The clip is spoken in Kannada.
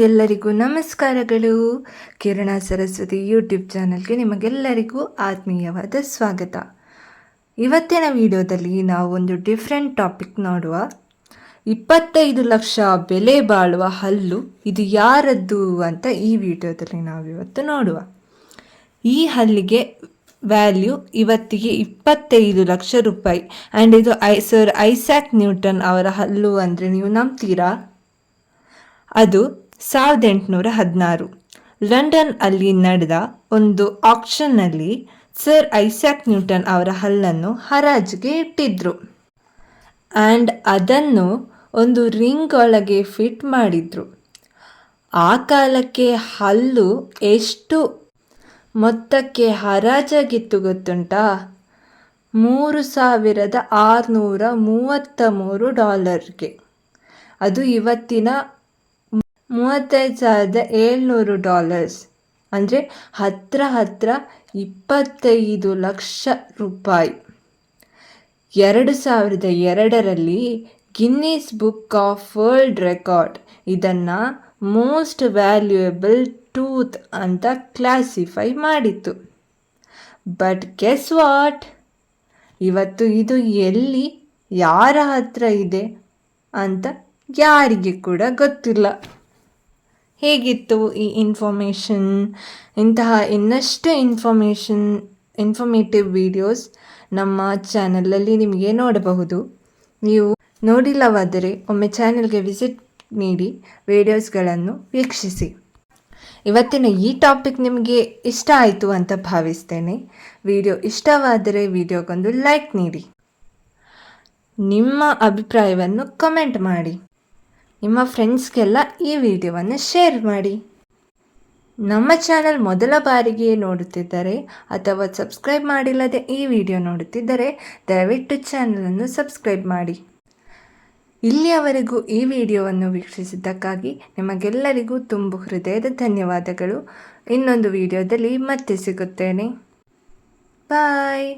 ಎಲ್ಲರಿಗೂ ನಮಸ್ಕಾರಗಳು. ಕಿರಣ ಸರಸ್ವತಿ ಯೂಟ್ಯೂಬ್ ಚಾನಲ್ಗೆ ನಿಮಗೆಲ್ಲರಿಗೂ ಆತ್ಮೀಯವಾದ ಸ್ವಾಗತ. ಇವತ್ತಿನ ವಿಡಿಯೋದಲ್ಲಿ ನಾವು ಒಂದು ಡಿಫ್ರೆಂಟ್ ಟಾಪಿಕ್ ನೋಡುವ. 25 ಲಕ್ಷ ಬೆಲೆ ಬಾಳುವ ಹಲ್ಲು, ಇದು ಯಾರದ್ದು ಅಂತ ಈ ವಿಡಿಯೋದಲ್ಲಿ ನಾವಿವತ್ತು ನೋಡುವ. ಈ ಹಲ್ಲಿಗೆ ವ್ಯಾಲ್ಯೂ ಇವತ್ತಿಗೆ 25 ಲಕ್ಷ ರೂಪಾಯಿ. ಆ್ಯಂಡ್ ಇದು ಸರ್ ಐಸಾಕ್ ನ್ಯೂಟನ್ ಅವರ ಹಲ್ಲು ಅಂದರೆ ನೀವು ನಂಬ್ತೀರಾ? ಅದು 1816 ಲಂಡನ್ ಅಲ್ಲಿ ನಡೆದ ಒಂದು ಆಕ್ಷನ್ನಲ್ಲಿ ಸರ್ ಐಸಾಕ್ ನ್ಯೂಟನ್ ಅವರ ಹಲ್ಲನ್ನು ಹರಾಜಿಗೆ ಇಟ್ಟಿದ್ರು. ಆ್ಯಂಡ್ ಅದನ್ನು ಒಂದು ರಿಂಗ್ ಒಳಗೆ ಫಿಟ್ ಮಾಡಿದ್ರು. ಆ ಕಾಲಕ್ಕೆ ಹಲ್ಲು ಎಷ್ಟು ಮೊತ್ತಕ್ಕೆ ಹರಾಜಾಗಿತ್ತು ಗೊತ್ತುಂಟಾ? $3633. ಅದು ಇವತ್ತಿನ $35,700, ಅಂದರೆ ಹತ್ರ 25 ಲಕ್ಷ ರೂಪಾಯಿ. 2002ರಲ್ಲಿ Guinness book of world record ಇದನ್ನು ಮೋಸ್ಟ್ ವ್ಯಾಲ್ಯೂಯಬಲ್ ಟೂತ್ ಅಂತ ಕ್ಲಾಸಿಫೈ ಮಾಡಿತ್ತು. ಬಟ್ ಗೆಸ್ ವಾಟ್, ಇವತ್ತು ಇದು ಎಲ್ಲಿ, ಯಾರ ಹತ್ರ ಇದೆ ಅಂತ ಯಾರಿಗೆ ಕೂಡ ಗೊತ್ತಿಲ್ಲ. ಹೇಗಿತ್ತು ಈ ಇನ್ಫಾರ್ಮೇಷನ್? ಇಂತಹ ಇನ್ನಷ್ಟು ಇನ್ಫಾರ್ಮೇಟಿವ್ ವಿಡಿಯೋಸ್ ನಮ್ಮ ಚಾನಲಲ್ಲಿ ನಿಮಗೆ ನೋಡಬಹುದು. ನೀವು ನೋಡಿಲ್ಲವಾದರೆ ಒಮ್ಮೆ ಚಾನಲ್ಗೆ ವಿಸಿಟ್ ನೀಡಿ ವಿಡಿಯೋಸ್ಗಳನ್ನು ವೀಕ್ಷಿಸಿ. ಇವತ್ತಿನ ಈ ಟಾಪಿಕ್ ನಿಮಗೆ ಇಷ್ಟ ಆಯಿತು ಅಂತ ಭಾವಿಸ್ತೇನೆ. ವಿಡಿಯೋ ಇಷ್ಟವಾದರೆ ವಿಡಿಯೋಗೊಂದು ಲೈಕ್ ನೀಡಿ, ನಿಮ್ಮ ಅಭಿಪ್ರಾಯವನ್ನು ಕಮೆಂಟ್ ಮಾಡಿ, ನಿಮ್ಮ ಫ್ರೆಂಡ್ಸ್ಗೆಲ್ಲ ಈ ವಿಡಿಯೋವನ್ನು ಶೇರ್ ಮಾಡಿ. ನಮ್ಮ ಚಾನಲ್ ಮೊದಲ ಬಾರಿಗೆ ನೋಡುತ್ತಿದ್ದರೆ ಅಥವಾ ಸಬ್ಸ್ಕ್ರೈಬ್ ಮಾಡಿಲ್ಲದೆ ಈ ವಿಡಿಯೋ ನೋಡುತ್ತಿದ್ದರೆ ದಯವಿಟ್ಟು ಚಾನಲನ್ನು ಸಬ್ಸ್ಕ್ರೈಬ್ ಮಾಡಿ. ಇಲ್ಲಿಯವರೆಗೂ ಈ ವಿಡಿಯೋವನ್ನು ವೀಕ್ಷಿಸಿದ್ದಕ್ಕಾಗಿ ನಿಮಗೆಲ್ಲರಿಗೂ ತುಂಬು ಹೃದಯದ ಧನ್ಯವಾದಗಳು. ಇನ್ನೊಂದು ವಿಡಿಯೋದಲ್ಲಿ ಮತ್ತೆ ಸಿಗುತ್ತೇನೆ. ಬಾಯ್.